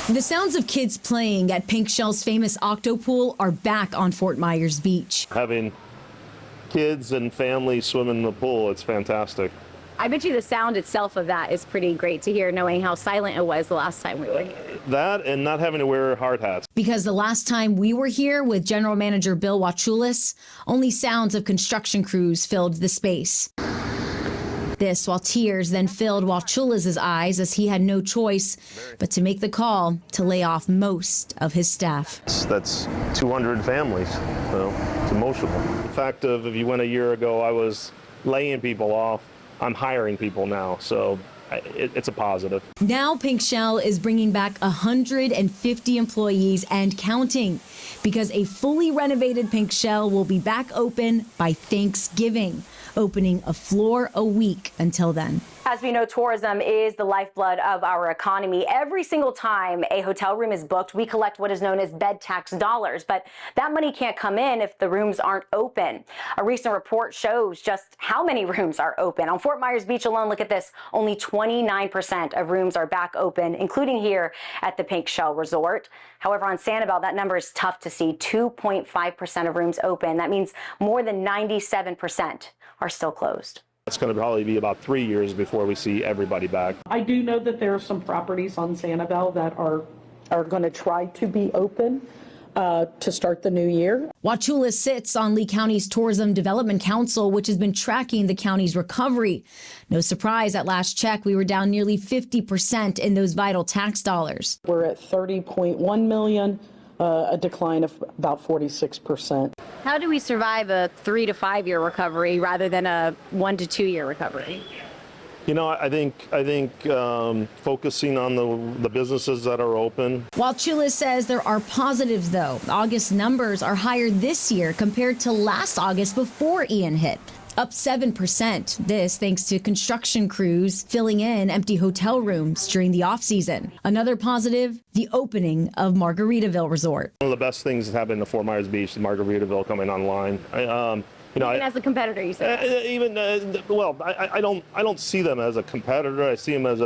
The sounds of kids playing at Pink Shell's famous Octopool are back on Fort Myers Beach. Having kids and families swimming in the pool, it's fantastic. I bet you the sound itself of that is pretty great to hear, knowing how silent it was the last time we were here. That and not having to wear hard hats. Because the last time we were here with General Manager Bill Wachulis, only sounds of construction crews filled the space. This while tears then filled Wachulis' eyes as he had no choice but to make the call to lay off most of his staff. That's 200 families, so it's emotional. The fact of if you went a year ago, I was laying people off, I'm hiring people now, so it's a positive. Now Pink Shell is bringing back 150 employees and counting because a fully renovated Pink Shell will be back open by Thanksgiving, opening a floor a week until then. As we know, tourism is the lifeblood of our economy. Every single time a hotel room is booked, we collect what is known as bed tax dollars, but that money can't come in if the rooms aren't open. A recent report shows just how many rooms are open. On Fort Myers Beach alone, look at this, only 29% of rooms are back open, including here at the Pink Shell Resort. However, on Sanibel, that number is tough to see, 2.5% of rooms open. That means more than 97% are still closed. It's going to probably be about 3 years before we see everybody back. I do know that there are some properties on Sanibel that are going to try to be open to start the new year. Wachulis sits on Lee County's Tourism Development Council, which has been tracking the county's recovery. No surprise, at last check, we were down nearly 50% in those vital tax dollars. We're at 30.1 million, a decline of about 46%. How do we survive a 3 to 5 year recovery rather than a 1 to 2 year recovery? You know, I think focusing on the businesses that are open. Wachulis says there are positives, though. August numbers are higher this year compared to last August before Ian hit. Up 7%. This thanks to construction crews filling in empty hotel rooms during the off-season. Another positive, the opening of Margaritaville Resort. One of the best things that happened to Fort Myers Beach is Margaritaville coming online. Even as a competitor, you said. I don't see them as a competitor. I see them as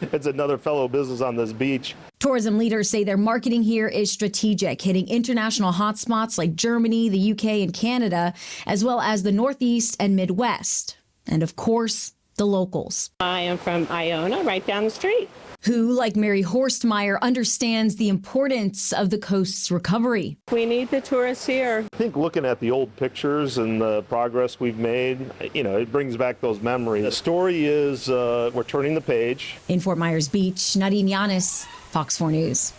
it's another fellow business on this beach. Tourism leaders say their marketing here is strategic, hitting international hotspots like Germany, the UK, and Canada, as well as the Northeast and Midwest. And of course, the locals. I am from Iona, right down the street. Who, like Mary Horstmeyer, understands the importance of the coast's recovery. We need the tourists here. I think looking at the old pictures and the progress we've made, it brings back those memories. The story is we're turning the page. In Fort Myers Beach, Nadeen Yanes, Fox 4 News.